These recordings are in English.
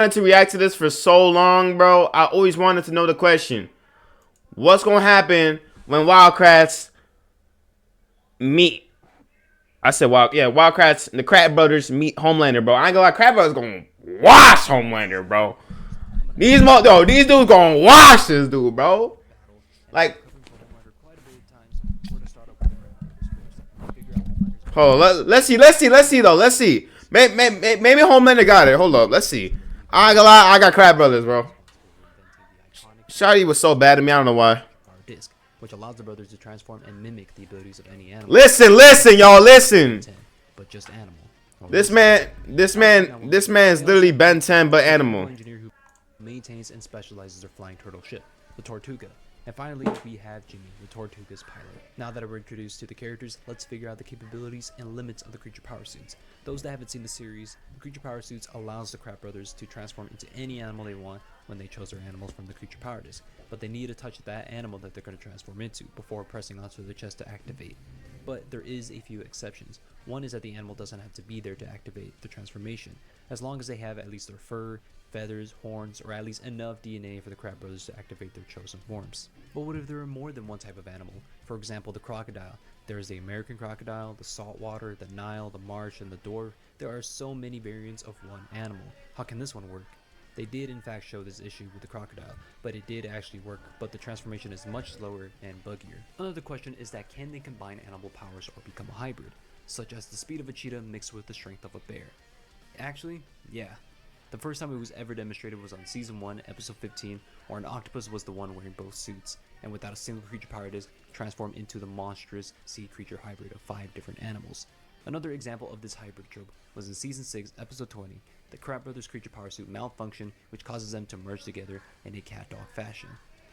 wanted to react to this for so long, bro. I always wanted to know the question. What's gonna happen when Wildcrats meet? I said Wildcrats and the Kratt brothers meet Homelander, bro. I ain't gonna lie, Kratt brothers gonna wash Homelander, bro. These dudes gonna wash this dude, bro. Like, hold on, let's see though. Let's see. Maybe Homelander got it. Hold up, let's see. I ain't gonna lie, I got Kratt brothers, bro. Shotty was so bad to me, I don't know why. Which allows the brothers to transform and mimic the abilities of any animal. Listen, y'all, listen. But just animal. This man's literally Ben 10 but animal. Engineer who maintains and specializes their flying turtle ship, the Tortuga. And finally, we have Jimmy, the Tortuga's pilot. Now that we're introduced to the characters, let's figure out the capabilities and limits of the creature power suits. Those that haven't seen the series, the creature power suits allows the Kratt brothers to transform into any animal they want when they chose their animals from the creature power disc, but they need to touch that animal that they're going to transform into before pressing onto their chest to activate. But there is a few exceptions. One is that the animal doesn't have to be there to activate the transformation, as long as they have at least their fur, feathers, horns, or at least enough DNA for the Kratt brothers to activate their chosen forms. But what if there are more than one type of animal? For example, the crocodile. There is the American crocodile, the saltwater, the Nile, the marsh, and the dwarf. There are so many variants of one animal. How can this one work? They did in fact show this issue with the crocodile, but it did actually work, but the transformation is much slower and buggier. Another question is that can they combine animal powers or become a hybrid, such as the speed of a cheetah mixed with the strength of a bear? Actually, yeah. The first time it was ever demonstrated was on Season 1, Episode 15, where an octopus was the one wearing both suits, and without a single creature power disc, transformed into the monstrous sea creature hybrid of 5 different animals. Another example of this hybrid trope was in Season 6, Episode 20, the Kratt brothers' creature power suit malfunction, which causes them to merge together in a cat-dog fashion.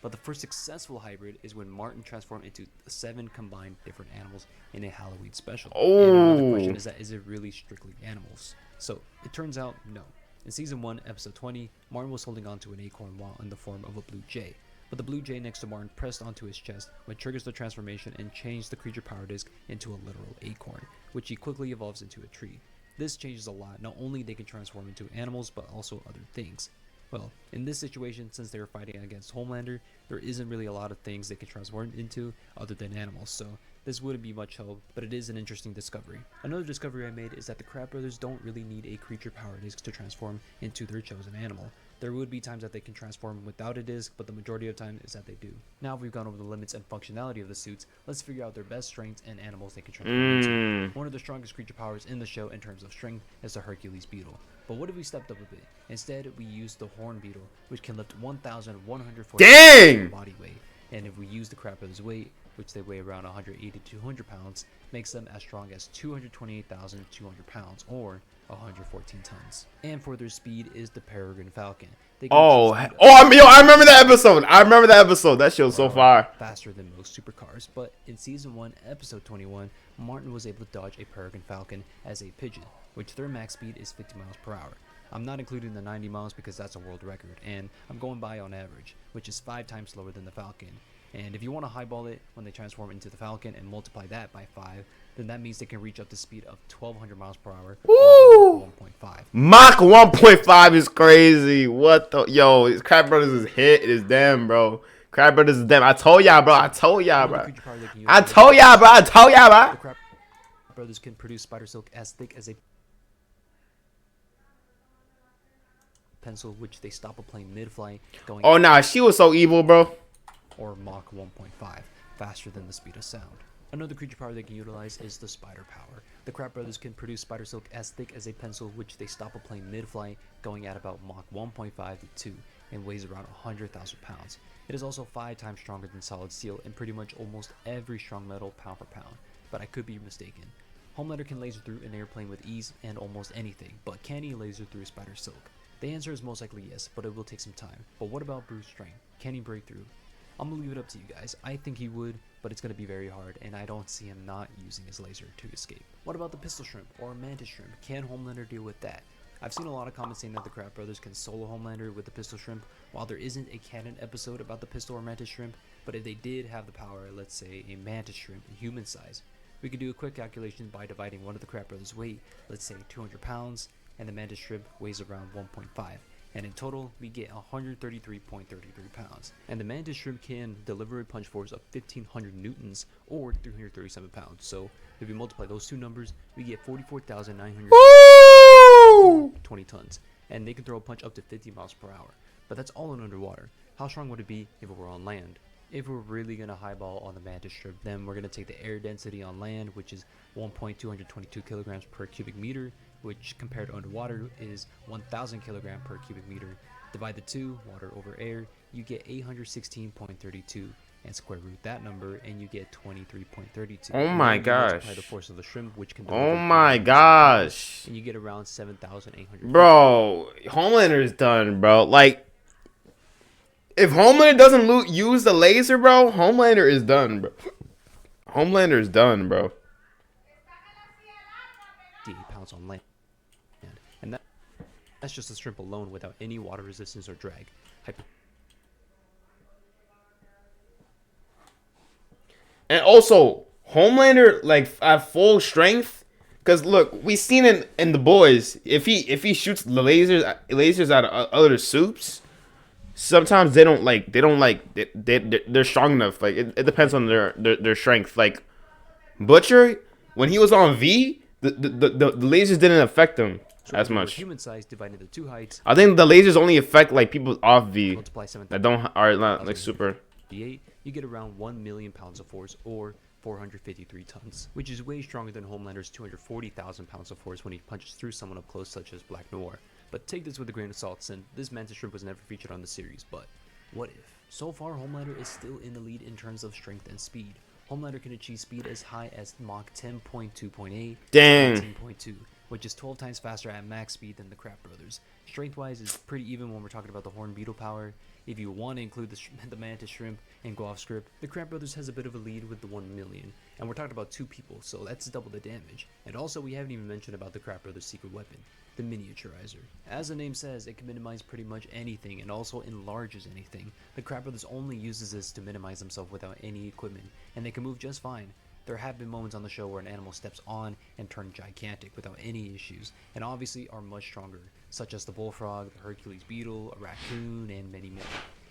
But the first successful hybrid is when Martin transformed into 7 combined different animals in a Halloween special. And another question is that, is it really strictly animals? So, it turns out, no. In Season 1, Episode 20, Martin was holding onto an acorn while in the form of a blue jay. But the blue jay next to Martin pressed onto his chest, which triggers the transformation and changed the creature power disc into a literal acorn, which he quickly evolves into a tree. This changes a lot. Not only they can transform into animals, but also other things. Well, in this situation, since they were fighting against Homelander, there isn't really a lot of things they can transform into other than animals, so this wouldn't be much help, but it is an interesting discovery. Another discovery I made is that the Kratt brothers don't really need a creature power disc to transform into their chosen animal. There would be times that they can transform without a disc, but the majority of time is that they do. Now we've gone over the limits and functionality of the suits, let's figure out their best strengths and animals they can transform into. One of the strongest creature powers in the show in terms of strength is the Hercules beetle. But what if we stepped up a bit? Instead, we used the horn beetle, which can lift 1,140 body weight. And if we use the Kratt brothers' weight, which they weigh around 180 to 200 pounds, makes them as strong as 228,200 pounds, or 114 tons. And for their speed is the Peregrine Falcon. I remember that episode. That show's so far. Faster than most supercars, but in Season 1, Episode 21, Martin was able to dodge a Peregrine Falcon as a pigeon, which their max speed is 50 miles per hour. I'm not including the 90 miles because that's a world record, and I'm going by on average, which is 5 times slower than the Falcon. And if you want to highball it when they transform into the Falcon and multiply that by 5, then that means they can reach up to speed of 1,200 miles per hour. Woo! Mach 1.5. Mach 1.5 is crazy. What the Kratt brothers is hit. It is them, bro. Kratt brothers is them. I told y'all, bro. The Kratt brothers can produce spider silk as thick as a pencil, which they stop a plane mid-flight going. Oh nah, she was so evil, bro. Or Mach 1.5, faster than the speed of sound. Another creature power they can utilize is the spider power. The Kratt brothers can produce spider silk as thick as a pencil, which they stop a plane mid-flight, going at about Mach 1.5 to 2, and weighs around 100,000 pounds. It is also 5 times stronger than solid steel in pretty much almost every strong metal pound for pound, but I could be mistaken. Homelander can laser through an airplane with ease and almost anything, but can he laser through spider silk? The answer is most likely yes, but it will take some time. But what about Bruce Strang? Can he break through? I'm gonna leave it up to you guys. I think he would, but it's gonna be very hard, and I don't see him not using his laser to escape. What about the pistol shrimp or mantis shrimp? Can Homelander deal with that? I've seen a lot of comments saying that the Kratt brothers can solo Homelander with the pistol shrimp, while there isn't a canon episode about the pistol or mantis shrimp, but if they did have the power, let's say a mantis shrimp in human size, we could do a quick calculation by dividing one of the Kratt brothers' weight, let's say 200 pounds, and the mantis shrimp weighs around 1.5. and in total we get 133.33 pounds. And the mantis shrimp can deliver a punch force of 1500 newtons or 337 pounds. So if we multiply those two numbers, we get 44,920 tons, and they can throw a punch up to 50 miles per hour. But that's all in underwater. How strong would it be if it were on land? If we're really going to highball on the mantis shrimp, then we're going to take the air density on land, which is 1.222 kilograms per cubic meter, which compared to underwater is 1,000 kilogram per cubic meter. Divide the two, water over air, you get 816.32, and square root that number, and you get 23.32. Oh my gosh. Multiply the force of the shrimp, which can Oh my gosh. and you get around 7,800. Bro, Homelander is done, bro. Like, if Homelander doesn't use the laser, bro, Homelander is done, bro. Homelander is done, bro. 8 pounds on land. And that's just a shrimp alone without any water resistance or drag. And also, Homelander, like, at full strength, because look, we seen it in the boys. If he shoots the lasers out of other soups, sometimes they're strong enough. Like, it depends on their strength. Like Butcher, when he was on V, the lasers didn't affect him as much. Human size divided into two heights. I think the lasers only affect like people off V Multiply 7 that are not like super. you get around 1 million pounds of force, or 453 tons, which is way stronger than Homelander's 240,000 pounds of force when he punches through someone up close, such as Black Noir. But take this with a grain of salt, since this mantis shrimp was never featured on the series. But what if? So far, Homelander is still in the lead in terms of strength and speed. Homelander can achieve speed as high as Mach 10.2.8, Dang, 10.2, which is 12 times faster at max speed than the Kratt brothers. Strength-wise is pretty even when we're talking about the horn beetle power. If you want to include the mantis shrimp and go off script, the Kratt brothers has a bit of a lead with the 1 million, and we're talking about 2 people, so that's double the damage. And also, we haven't even mentioned about the Kratt brothers' secret weapon, the miniaturizer. As the name says, it can minimize pretty much anything and also enlarges anything. The Kratt brothers only uses this to minimize themselves without any equipment, and they can move just fine. There have been moments on the show where an animal steps on and turns gigantic without any issues, and obviously are much stronger, such as the bullfrog, the Hercules beetle, a raccoon, and many more.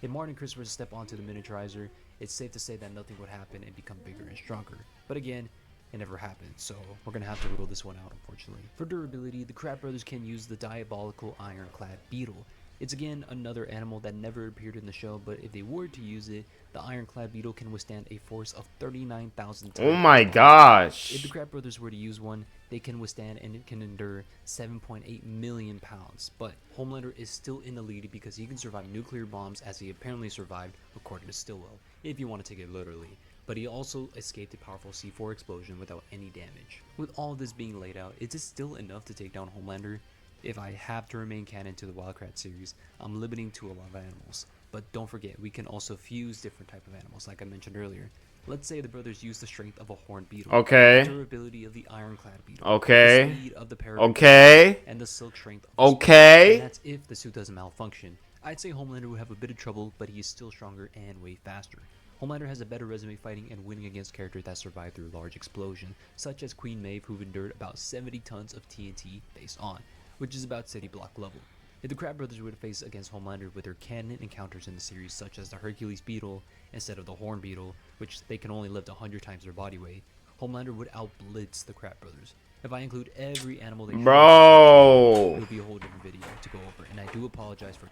If Martin and Chris were to step onto the miniaturizer, it's safe to say that nothing would happen and become bigger and stronger. But again, it never happened, so we're gonna have to rule this one out, unfortunately. For durability, the Kratt brothers can use the diabolical ironclad beetle. It's again another animal that never appeared in the show, but if they were to use it, the ironclad beetle can withstand a force of 39,000 tons. oh my gosh. If the Kratt brothers were to use one, they can withstand and it can endure 7.8 million pounds. But Homelander is still in the lead because he can survive nuclear bombs, as he apparently survived, according to Stillwell, if you want to take it literally. But he also escaped a powerful C4 explosion without any damage. With all this being laid out, is it still enough to take down Homelander? If I have to remain canon to the Wildcat series, I'm limiting to a lot of animals. But don't forget, we can also fuse different type of animals, like I mentioned earlier. Let's say the brothers use the strength of a horned beetle, Okay. the durability of the ironclad beetle, Okay. the speed of the parrot, Okay. and the silk strength of the Okay. and that's if the suit doesn't malfunction. I'd say Homelander would have a bit of trouble, but he is still stronger and way faster. Homelander has a better resume fighting and winning against characters that survived through large explosion, such as Queen Maeve, who endured about 70 tons of TNT face on, which is about city block level. If the Kratt brothers were to face against Homelander with their canon encounters in the series, such as the Hercules beetle instead of the horn beetle, which they can only lift 100 times their body weight, Homelander would outblitz the Kratt brothers. If I include every animal they Bro. it'll be a whole different video to go over, and I do apologize for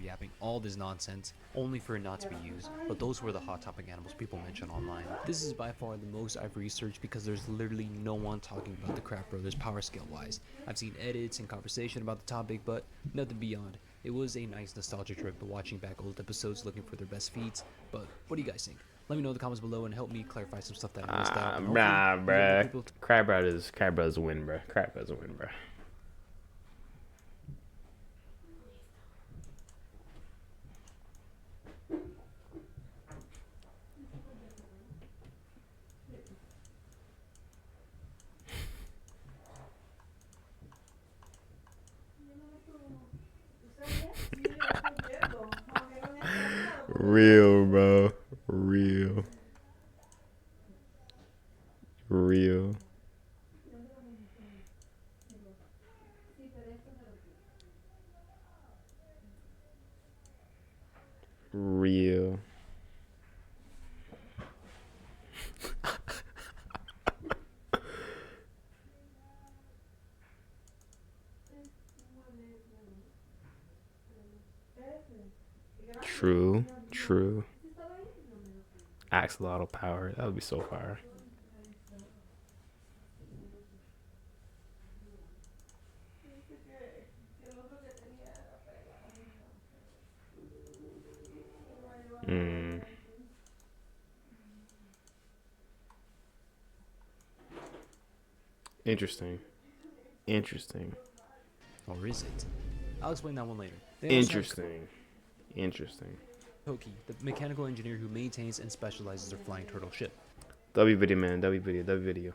yapping all this nonsense only for it not to be used, but those were the hot topic animals people mention online. This is by far the most I've researched because there's literally no one talking about the Kratt brothers power scale wise. I've seen edits and conversation about the topic, but nothing beyond. It was a nice nostalgia trip to watching back old episodes looking for their best feats, but what do you guys think? Let me know in the comments below and help me clarify some stuff that I missed out. Nah, bruh. Kratt brothers win, bruh. Kratt brothers win, bruh. Real, bro. Real. Real. Real. True. True. Axolotl power. That would be so fire. Hmm. Interesting. Interesting. Or is it? I'll explain that one later. They also have Interesting. Interesting. Toki, the mechanical engineer who maintains and specializes their flying turtle ship. W video, man. W video. W video.